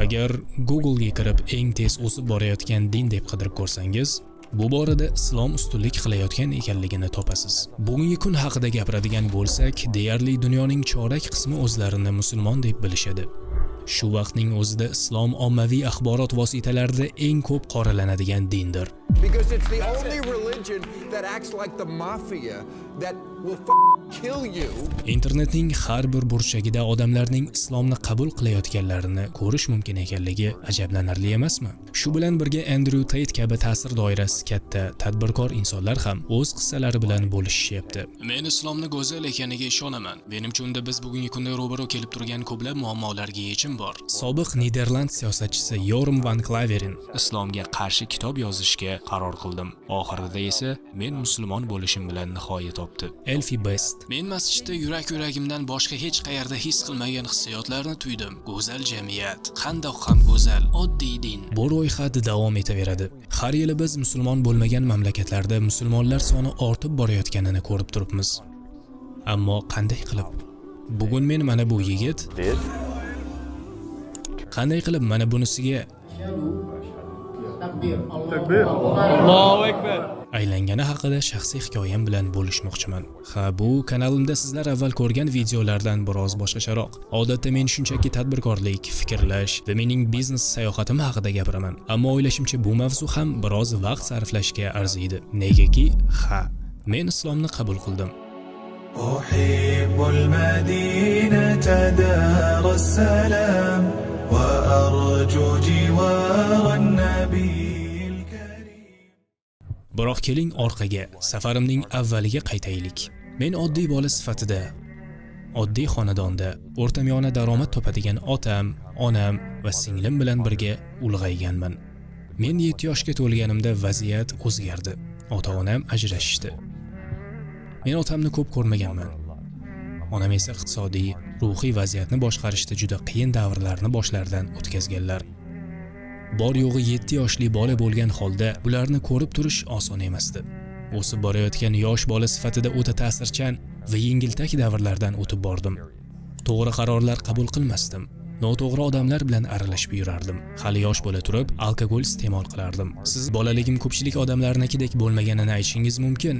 Agar Google'ga kirib eng tez o'sib borayotgan din deb qidirib ko'rsangiz, bu borada islom ustunlik qilayotgan ekanligini topasiz. Bugungi kun haqida gapiradigan bo'lsak, deyarli dunyoning chorak qismi o'zlarini musulmon deb bilishadi. Shu vaqtning o'zida islom ommaviy axborot vositalarida eng ko'p qoralanadigan dindir. Because it's the only religion that acts like the mafia that will kill you. Internetning har bir burchagida odamlarning islomni qabul qilayotganlarini ko'rish mumkin ekanligi ajablanarli emasmi? Shu bilan birga Andrew Tate kabi ta'sir doirasi katta tadbirkor insonlar ham o'z qissalari bilan bo'lishyapti. Men islomni go'zal ekaniga ishonaman. Menimcha unda biz bugungi kunda ro'baro kelib turgan ko'plab muammolarga yechim bor. Sobiq Niderland siyosatchisi Joram van Claveren islomga qarshi kitob yozishga qaror qildim. Oxirida esa men musulmon bo'lishim bilan nihoya topdi. Elfi Best: men masjidda yuragimdan boshqa hech qayerda his qilmagan hissiyotlarni tuydim. Go'zal jamiyat, qandoq ham go'zal, oddiy din. Bu ro'yxat davom etaveradi. Har yili biz musulmon bo'lmagan mamlakatlarda musulmonlar soni ortib borayotganini ko'rib turibmiz. Ammo qanday qilib? Bugun men mana bu yigit qanday qilib mana bunisiga Allohu akbar aylangani haqida shaxsiy hikoyam bilan bo'lishmoqchiman. Bu kanalimda sizlar avval ko'rgan videolardan biroz boshqacharoq. Odatda men shunchaki tadbirkorlik, fikrlash va mening biznes sayohatim haqida gapiraman. Ammo o'ylashimcha bu mavzu ham biroz vaqt sarflashga arziydi. Negaki, men islomni qabul qildim. أحب المدينة دار السلام وأرجو جوار النبي الكريم. Biroq keling orqaga, safarimning avvaliga qaytaylik. Men oddiy bola sifatida, oddiy xonadonda, o'rtamiyona daromad topadigan otam, onam va singlim bilan birga ulg'ayganman. Men 7 yoshga to'lganimda vaziyat o'zgardi. Ota-onam ajrashishdi. Men otamni ko'p ko'rmaganman. Onam esa iqtisodiy, ruhiy vaziyatni boshqarishda juda qiyin davrlarni boshlaridan o'tkazganlar. Bor yo'g'i 7 yoshli bola bo'lgan holda ularni ko'rib turish oson emasdi. O'sib borayotgan yosh bola sifatida o'ta ta'sirchan va yengiltak davrlardan o'tib bordim. To'g'ri qarorlar qabul qilmasdim. Noto'g'ri odamlar bilan aralashib yurardim. Hali yosh bo'la turib, alkogol iste'mol qilardim. Siz bolaligim ko'pchilik odamlarnikidek bo'lmaganini aytishingiz mumkin.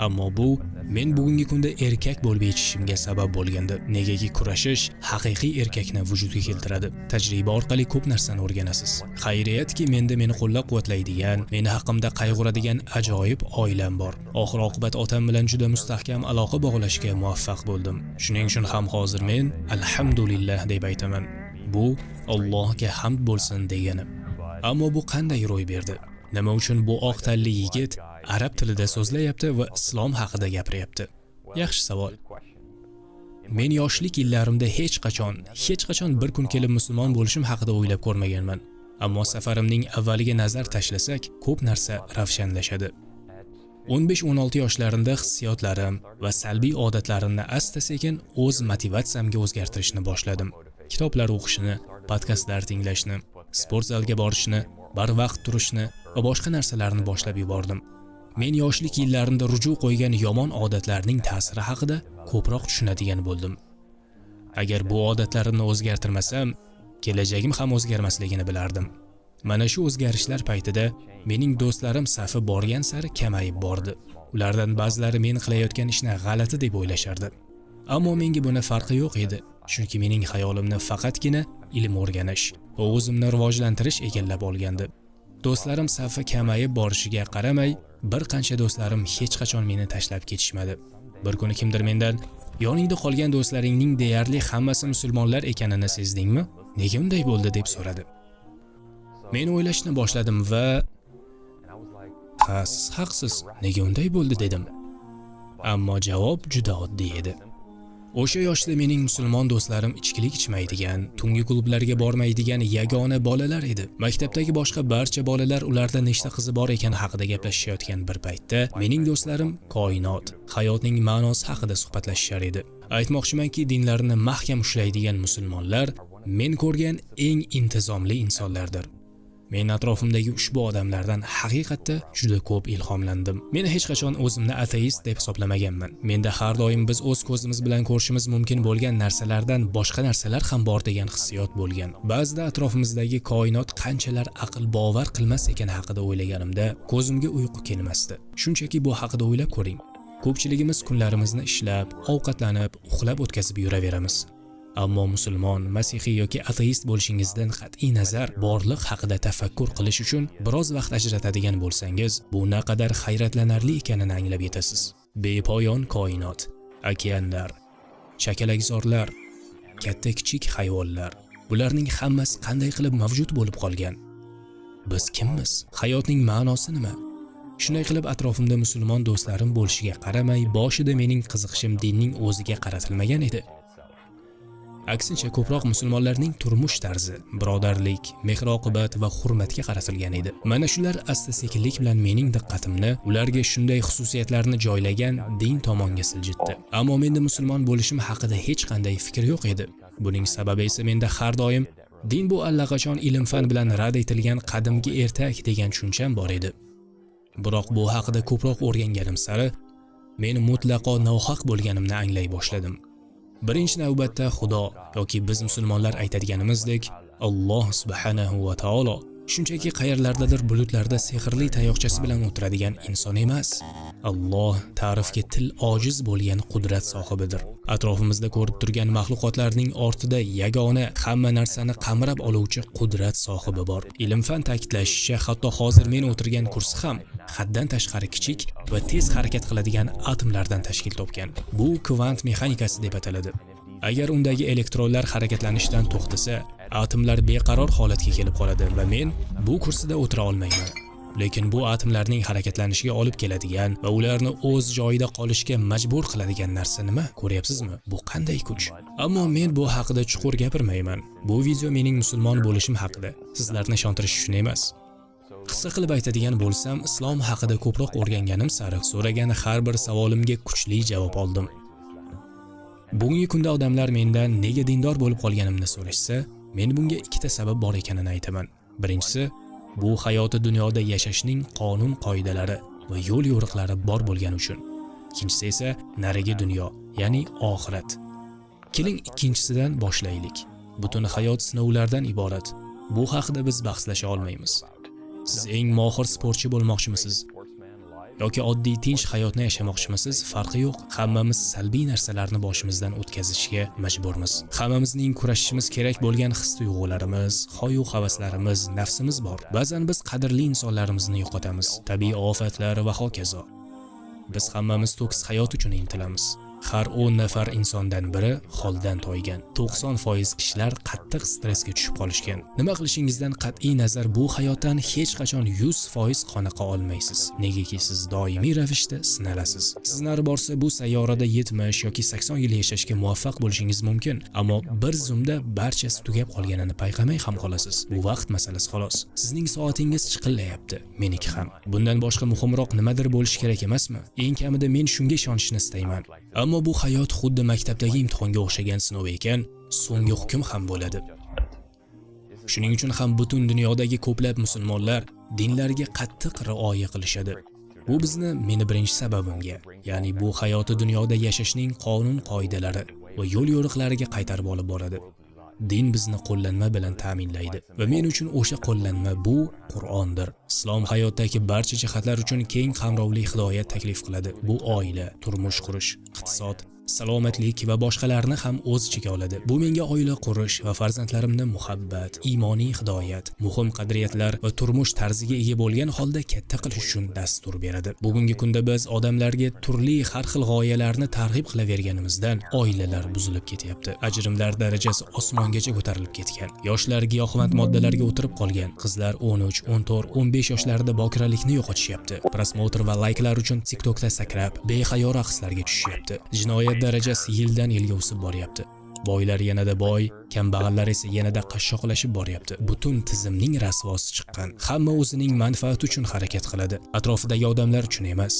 Ammo bu men bugungi kunda erkak bo'lib yetishishimga sabab bo'lgandi. Negaki kurashish haqiqiy erkakni vujudga keltiradi. Tajriba orqali ko'p narsani o'rganasiz. Xayriyatki menda meni qo'llab-quvvatlaydigan, meni haqimda qayg'uradigan ajoyib oilam bor. Oxir-oqibat otam bilan juda mustahkam aloqa bog'lashga muvaffaq bo'ldim. Shuning uchun ham hozir men alhamdulillah deb aytaman. Bu Allohga hamd bo'lsin degani. Ammo bu qanday ro'y berdi? Nima uchun bu oq tanli yigit arab tilida so'zlayapti va islom haqida gapiryapti? Yaxshi savol. Men yoshlik yillarimda hech qachon bir kun kelib musulmon bo'lishim haqida o'ylab ko'rmaganman. Ammo safarimning avvaliga nazar tashlasak, ko'p narsa ravshanlashadi. 15-16 yoshlarımda hissiyotlarim va salbiy odatlarimni asta-sekin o'z motivatsiyamga o'zgartirishni boshladim. Kitoblar o'qishni, podkastlar tinglashni, sport zalga borishni, barvaqt turishni va boshqa narsalarni boshlab yubordim. Men yoshlik yillarimda ruju qo'ygan yomon odatlarning ta'siri haqida ko'proq tushunadigan bo'ldim. Agar bu odatlarimni o'zgartirmasam, kelajagim ham o'zgarmasligini bilardim. Mana shu o'zgarishlar paytida mening do'stlarim safi borgan sari kamayib bordi. Ulardan ba'zilari men qilayotgan ishni g'alati deb o'ylashardi. Ammo menga buni farqi yo'q edi, chunki mening xayolimni faqatgina ilm o'rganish va o'zimni rivojlantirish egallab olgandi. Do'stlarim safi kamayib borishiga qaramay, bir qancha do'stlarim hech qachon meni tashlab ketishmadi. Bir kuni kimdir mendan "Yoningda qolgan do'stlaringning deyarli hammasi musulmonlar ekanini sezdingmi? Nega unday bo'ldi?" deb so'radi. Men o'ylashni boshladim va siz haqsiz, nega unday bo'ldi dedim. Ammo javob juda oddiy edi. O'sha yoshda mening musulmon do'stlarim ichkilik ichmaydigan, tungi klublarga bormaydigan yagona bolalar edi. Maktabdagi boshqa barcha bolalar ularda nechta qizi bor ekan haqida gaplashishayotgan bir paytda, mening do'stlarim koinot, hayotning ma'nosi haqida suhbatlashishar edi. Aytmoqchimanki, dinlarini mahkam ushlaydigan musulmonlar men ko'rgan eng intizomli insonlardir. Men atrofimdagi ushbu odamlardan haqiqatda juda ko'p ilhomlandim. Men hech qachon o'zimni ateist deb hisoblamaganman. Menda har doim biz o'z ko'zimiz bilan ko'rishimiz mumkin bo'lgan narsalardan boshqa narsalar ham bor degan hissiyot bo'lgan. Ba'zida atrofimizdagi koinot qanchalar aql bovar qilmas ekan haqida o'ylaganimda ko'zimga uyqu kelmasdi. Shunchaki bu haqida o'ylab ko'ring. Ko'pchiligimiz kunlarimizni ishlab, ovqatlanib, uxlab o'tkazib yuraveramiz. Ammo musulmon, masihiy yoki ateist bo'lishingizdan qat'iy nazar borliq haqida tafakkur qilish uchun biroz vaqt ajratadigan bo'lsangiz, bu naqadar hayratlanarli ekanini anglab yetasiz. Bepoyon koinot, okeanlar, chakalakzorlar, katta-kichik hayvonlar, bularning hammasi qanday qilib mavjud bo'lib qolgan? Biz kimmiz? Hayotning ma'nosi nima? Shunday qilib atrofimda musulmon do'stlarim bo'lishiga qaramay, boshida mening qiziqishim dinning o'ziga qaratilmagan edi. Aksincha ko'proq musulmonlarning turmush tarzi, birodarlik, mehr-oqibat va hurmatga qaratilgan edi. Mana shular asta-sekinlik bilan mening diqqatimni ularga shunday xususiyatlarni joylagan din tomonga siljitdi. Ammo menda musulmon bo'lishim haqida hech qanday fikr yo'q edi. Buning sababi esa menda har doim din bu allaqachon ilm-fan bilan rad etilgan qadimgi ertak degan tushuncham bor edi. Biroq bu haqida ko'proq o'rganganim sari men mutlaqo nohaq bo'lganimni anglay boshladim. Birinchi navbatda Xudo yoki biz musulmonlar aytadiganimizdek Alloh subhanahu va taolo shunchaki qayerlardadir bulutlarda sehrli tayoqchasi bilan o'tiradigan inson emas. Alloh ta'rifga til ojiz bo'lgan qudrat sohibidir. Atrofimizda ko'rib turgan maxluqotlarning ortida yagona, hamma narsani qamrab oluvchi qudrat sohibi bor. Ilm-fan ta'kidlashicha, hatto hozir men o'tirgan kursi ham haddan tashqari kichik va tez harakat qiladigan atomlardan tashkil topgan. Bu kvant mexanikasi deb ataladi. Agar undagi elektronlar harakatlanishdan to'xtasa, atomlar beqaror holatga kelib qoladi va men bu kursida o'tira olmayman. Lekin bu atomlarning harakatlanishiga olib keladigan va ularni o'z joyida qolishga majbur qiladigan narsa nima? Ko'ryapsizmi? Bu qanday kuch? Ammo men bu haqida chuqur gapirmayman. Bu video mening musulmon bo'lishim haqida, sizlarni ishontirish uchun emas. Qisqa qilib aytadigan bo'lsam, islom haqida ko'proq o'rganganim sari so'ragan har bir savolimga kuchli javob oldim. Bugungi kunda odamlar mendan nega dindor bo'lib qolganimni so'rashsa, men bunga ikkita sabab bor ekanini aytaman. Birinchisi, bu hayoti dunyoda yashashning qonun-qoidalari va yo'l-yo'riqlari bor bo'lgani uchun. Ikkinchisi esa narigi dunyo, ya'ni oxirat. Keling ikkinchisidan boshlaylik. Butun hayot sinovlardan iborat. Bu haqida biz bahslasha olmaymiz. Siz eng mohir sportchi bo'lmoqchimisiz? Yoki oddiy tinch hayotni yashamoqchimisiz? Farqi yo'q. Hammamiz salbiy narsalarni boshimizdan o'tkazishga majburmiz. Hammamizning kurashishimiz kerak bo'lgan his-tuyg'ularimiz, xoyu-havaslarimiz, nafsimiz bor. Ba'zan biz qadrli insonlarimizni yo'qotamiz, tabiiy ofatlar va hokazo. Biz hammamiz to'kis hayot uchun intilamiz. Har 10 nafar insondan biri holdan toygan. 90% kishilar qattiq stressga tushib qolishgan. Nima qilishingizdan qat'iy nazar bu hayotdan hech qachon 100% qoniqa olmaysiz. Negaki siz doimiy ravishda sinalasiz. Siz nari borsa bu sayyorada 70 yoki 80 yil yashashga muvaffaq bo'lishingiz mumkin, ammo bir zumda barchasi tugab qolganini payqamay ham qolasiz. Bu vaqt masalasi xolos. Sizning soatingiz chiqillayapti, meniki ham. Bundan boshqa muhimroq nimadir bo'lishi kerak emasmi? Eng kamida men shunga ishonishni istayman. Ammo bu hayot xuddi maktabdagi imtihonga o'xshagan sinov ekan, so'nggi hukm ham bo'ladi. Shuning uchun ham butun dunyodagi ko'plab musulmonlar dinlarga qattiq rioya qilishadi. Bu bizni meni birinchi sababimga, ya'ni bu hayoti dunyoda yashashning qonun-qoidalari va yo'l-yo'riqlariga qaytarib olib boradi. Din bizni qo'llanma bilan ta'minlaydi va men uchun o'sha qo'llanma bu Qur'ondir. Islom hayotdagi barcha jihatlar uchun keng qamrovli hidoyat taklif qiladi. Bu oila, turmush qurish, iqtisod, salomatlik va boshqalarni ham o'z ichiga oladi. Bu menga oila qurish va farzandlarimni muhabbat, iymoniy hidoyat, muhim qadriyatlar va turmush tarziga ega bo'lgan holda katta qilish uchun dastur beradi. Bugungi kunda biz odamlarga turli har xil g'oyalarni targ'ib qilaverganimizdan oilalar buzilib ketyapti. Ajrimlar darajasi osmongacha ko'tarilib ketgan. Yoshlar giyohvand moddalarga o'tirib qolgan. Qizlar 13, 14, 15 yoshlarida bokiralikni yo'qotishyapti. Prosmotr va layklar uchun TikTokda sakrab, behayo raqslarga tushishyapti. Jinoyat darajasi yildan yilga o'sib boryapti. Boylar yanada boy, kambag'allar esa yanada qashshoqlashib boryapti. Butun tizimning rasvosi chiqqan. Hamma o'zining manfaati uchun harakat qiladi, atrofidagi odamlar uchun emas.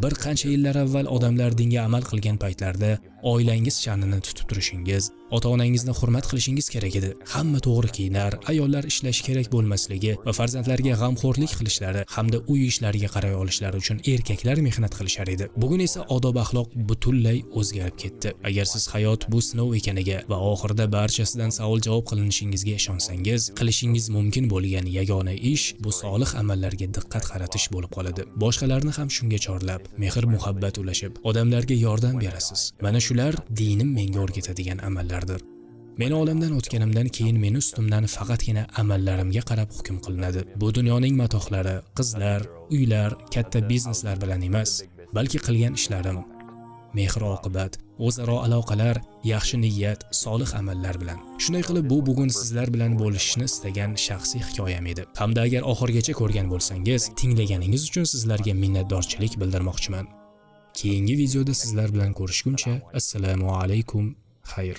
Bir qancha yillar avval odamlar dinga amal qilgan paytlarda Oilangiz sha'nini tutib turishingiz, ota-onangizni hurmat qilishingiz kerak edi. Hamma to'g'ri kiyinar, ayollar ishlashi kerak bo'lmasligi va farzandlarga g'amxo'rlik qilishlari hamda uy ishlariga qaray olishlari uchun erkaklar mehnat qilishar edi. Bugun esa odob-axloq butunlay o'zgarib ketdi. Agar siz hayot bu sinov ekaniga va oxirida barchasidan savol-javob qilinishingizga ishonsangiz, qilishingiz mumkin bo'lgan yagona ish bu solih amallarga diqqat qaratish bo'lib qoladi. Boshqalarni ham shunga chorlab, mehr-muhabbat ulashib, odamlarga yordam berasiz. Mana shular dinim menga o'rgatadigan amallardir. Men olamdan o'tganimdan keyin meni ustimdan faqatgina amallarimga qarab hukm qilinadi. Bu dunyoning matohlari, qizlar, uylar, katta bizneslar bilan emas, balki qilgan ishlarim, mehr-oqibat, o'zaro aloqalar, yaxshi niyat, solih amallar bilan. Shunday qilib bu bugun sizlar bilan bo'lishishni istagan shaxsiy hikoyam edi. Hamda agar oxirigacha ko'rgan bo'lsangiz, tinglaganingiz uchun sizlarga minnatdorchilik bildirmoqchiman. Keyingi videoda sizlar bilan ko'rishguncha assalomu alaykum, xayr.